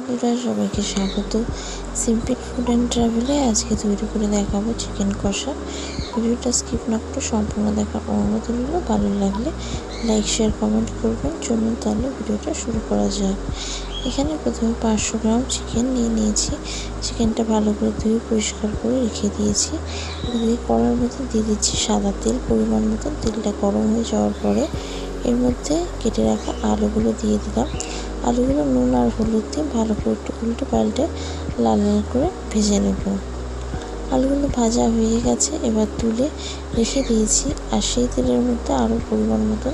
বন্ধুরা, সবাইকে স্বাগত। সিম্পল ফুড অ্যান্ড ট্রাভেলে আজকে তৈরি করে দেখাবো চিকেন কষা। ভিডিওটা স্কিপ না করে সম্পূর্ণ দেখার অনুরোধ রইল। ভালো লাগলে লাইক, শেয়ার, কমেন্ট করবেন। চলুন তাহলে ভিডিওটা শুরু করা যাক। এখানে প্রথমে 500 গ্রাম চিকেন নিয়ে নিয়েছি। চিকেনটা ভালো করে ধুয়ে পরিষ্কার করে রেখে দিয়েছি। দিয়ে কড়ার মধ্যে দিয়ে দিচ্ছি সাদা তেল পরিমাণ মতন। তেলটা গরম হয়ে যাওয়ার পরে এর মধ্যে কেটে রাখা আলুগুলো দিয়ে দিলাম। আলুগুলো নুন আর হলুদ দিয়ে ভালো করে একটু উল্টে পাল্টে লাল লাল করে ভেজে নেব। আলুগুলো ভাজা হয়ে গেছে, এবার তুলে রেখে দিয়েছি। আর সেই তেলের মধ্যে আরও পরিমাণ মতন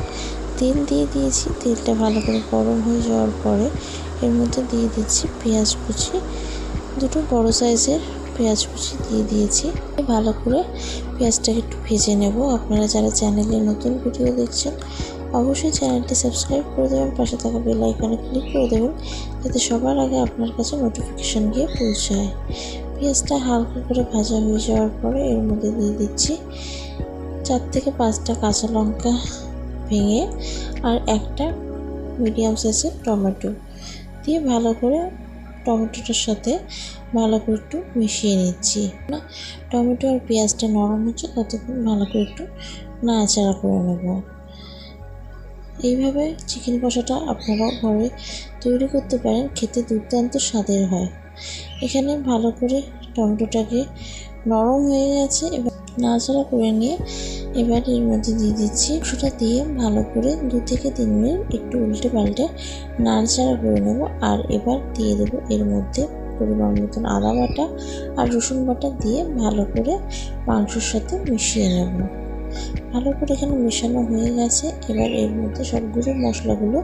তেল দিয়ে দিয়েছি। তেলটা ভালো করে গরম হয়ে যাওয়ার পরে এর মধ্যে দিয়ে দিচ্ছি পেঁয়াজ কুচি। দুটো বড় সাইজের পেঁয়াজ কুচি দিয়ে দিয়েছি। ভালো করে পেঁয়াজটাকে একটু ভেজে নেব। আপনারা যারা চ্যানেলে নতুন ভিডিও দেখছেন অবশ্যই চ্যানেলটি সাবস্ক্রাইব করে দেবেন, পাশে থাকা বেল আইকনে ক্লিক করে দেবেন যাতে সবার আগে আপনার কাছে নোটিফিকেশান গিয়ে পৌঁছায়। পেঁয়াজটা হালকা করে ভাজা হয়ে যাওয়ার পরে এর মধ্যে দিয়ে দিচ্ছি 4 থেকে 5টা কাঁচা লঙ্কা ভেঙে আর একটা মিডিয়াম সাইজের টমেটো দিয়ে ভালো করে টমেটোটার সাথে ভালো করে একটু মিশিয়ে নিচ্ছি। টমেটো আর পেঁয়াজটা নরম হচ্ছে ততক্ষণ ভালো করে একটু নাড়াচাড়া করে নেব। এইভাবে চিকেন কষাটা আপনারাও ঘরে তৈরি করতে পারেন, খেতে দুর্দান্ত স্বাদের হয়। এখানে ভালো করে টমেটোটাকে নরম হয়ে গেছে, এবার নাড়াচাড়া করে নিয়ে এবার এর মধ্যে দিয়ে দিচ্ছি সেটা দিয়ে ভালো করে 2 থেকে 3 মিনিট একটু উল্টে পাল্টে নাড়াচাড়া করে নেব। আর এবার দিয়ে দেবো এর মধ্যে পরিমাণ মতন আদা বাটা আর রসুন বাটা দিয়ে ভালো করে মাংসের সাথে মিশিয়ে নেব। ভালো করে এখানে মেশানো হয়ে গেছে। এবার এর মধ্যে সব গুঁড়ো মশলাগুলো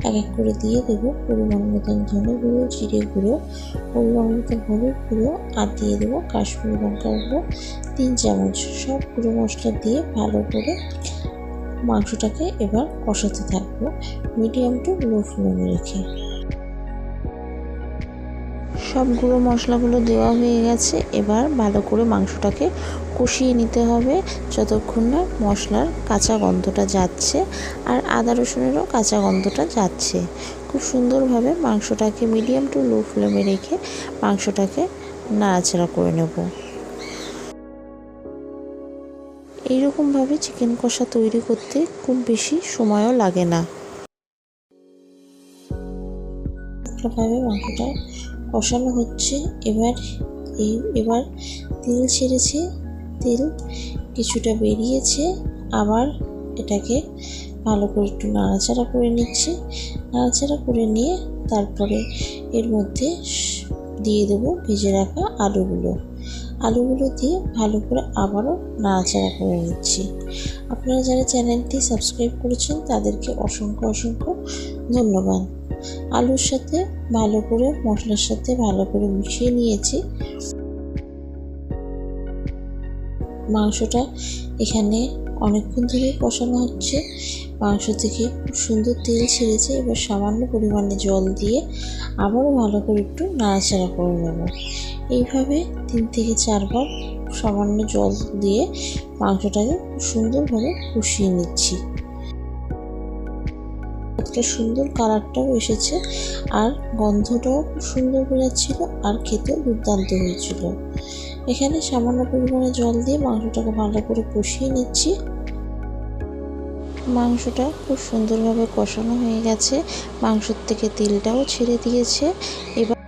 এক এক করে দিয়ে দেবো। পরিমাণ মতন ধনে গুঁড়ো, জিরে গুঁড়ো, পরিমাণ মতন হলুদ গুঁড়ো আর দিয়ে দেবো কাশ্মীরি লঙ্কা গুঁড়ো 3 চামচ। সব গুঁড়ো মশলা দিয়ে ভালো করে মাংসটাকে এবার কষাতে থাকবো মিডিয়াম টু লো ফ্লেমে রেখে। সব গুঁড়ো মশলাগুলো দেওয়া হয়ে গেছে। এবার ভালো করে মাংসটাকে কষিয়ে নিতে হবে যতক্ষণ না মশলার কাঁচা গন্ধটা যাচ্ছে আর আদা রসুনেরও কাঁচা গন্ধটা যাচ্ছে। খুব সুন্দরভাবে মাংসটাকে মিডিয়াম টু লো ফ্লেমে রেখে মাংসটাকে নাড়াচাড়া করে নেব। এইরকমভাবে চিকেন কষা তৈরি করতে খুব বেশি সময়ও লাগে না। ভাবে মাংসটা কষানো হচ্ছে। এবার তেল ছেড়েছে, তেল কিছুটা বেরিয়েছে। আবার এটাকে ভালো করে একটু নাড়াচাড়া করে নিচ্ছি। নাড়াচাড়া করে নিয়ে তারপরে এর মধ্যে দিয়ে দেবো ভেজে রাখা আলুগুলো দিয়ে ভালো করে আবারও নাড়াচাড়া করে নিচ্ছি। আপনারা যারা চ্যানেলটি সাবস্ক্রাইব করেছেন তাদেরকে অসংখ্য ধন্যবাদ। আলুর সাথে ভালো করে মশলার সাথে ভালো করে মিশিয়ে নিয়েছি। মাংসটা এখানে অনেকক্ষণ ধরে কষানো হচ্ছে। মাংস থেকে খুব সুন্দর তেল ছেড়েছে। এবার সামান্য পরিমাণে জল দিয়ে আবারও ভালো করে একটু নাড়াচাড়া করে নেব। এইভাবে 3 থেকে 4 বার সামান্য জল দিয়ে মাংসটাকে খুব সুন্দরভাবে কষিয়ে নিচ্ছি। একটা সুন্দর কালারটাও এসেছে আর গন্ধটাও খুব সুন্দর বেরোচ্ছিল আর খেতেও দুর্দান্ত হয়েছিল। এখানে সামান্য পরিমাণে জল দিয়ে মাংসটাকে ভালো করে কষিয়ে নিচ্ছি। মাংসটা খুব সুন্দরভাবে কষানো হয়ে গেছে, মাংসের থেকে তেলটাও ছেড়ে দিয়েছে। এবার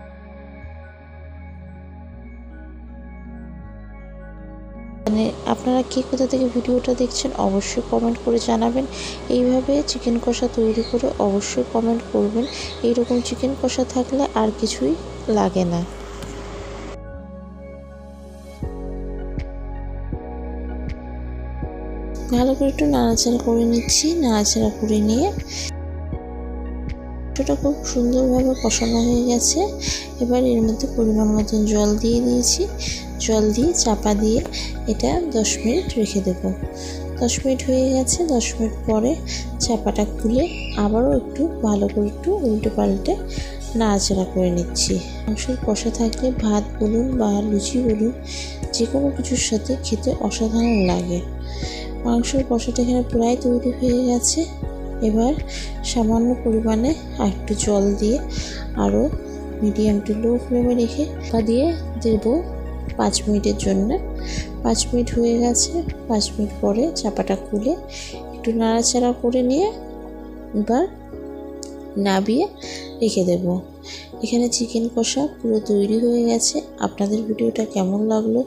আপনারা কে কোথা থেকে ভিডিওটা দেখছেন অবশ্যই কমেন্ট করে জানাবেন। এইভাবে চিকেন কষা তৈরি করে অবশ্যই কমেন্ট করবেন। এইরকম চিকেন কষা থাকলে আর কিছুই লাগে না। ভালো করে একটু নাড়াচাড়া করে নিচ্ছি। নাড়াচাড়া করে নিয়ে এটা খুব সুন্দরভাবে কষানো হয়ে গেছে। এবার এর মধ্যে পরিমাণ মতন জল দিয়ে দিয়েছি। জল দিয়ে চাপা দিয়ে এটা 10 মিনিট রেখে দেবো। 10 মিনিট হয়ে গেছে। 10 মিনিট পরে চাপাটা খুলে আবারও একটু ভালো করে একটু উল্টে পাল্টে নাড়াচাড়া করে নিচ্ছি। মাংসের কষা থাকলে ভাত বলুন বা লুচি বলুন যে কোনো কিছুর সাথে খেতে অসাধারণ লাগে। মাংসের কষাটা এখানে প্রায় তৈরি হয়ে গেছে। এবার সামান্য পরিমাণে একটু জল দিয়ে আরও মিডিয়াম টু লো ফ্লেমে রেখে দিয়ে দেব 5 মিনিটের জন্য। 5 মিনিট হয়ে গেছে। 5 মিনিট পরে চাপাটা খুলে একটু নাড়াচাড়া করে নিয়ে এবার নাবিয়ে রেখে দেব। এখানে চিকেন কষা পুরো তৈরি হয়ে গেছে। আপনাদের ভিডিওটা কেমন লাগলো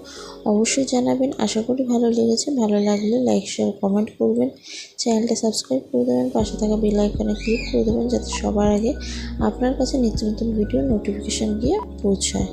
অবশ্যই জানাবেন। আশা করি ভালো লেগেছে। ভালো লাগলে লাইক শেয়ার কমেন্ট করবেন, চ্যানেলটা সাবস্ক্রাইব করে দেবেন, পাশে থাকা বেল আইকনে ক্লিক করে দেবেন যাতে সবার আগে আপনার কাছে নিত্য নতুন ভিডিও নোটিফিকেশান গিয়ে পৌঁছায়।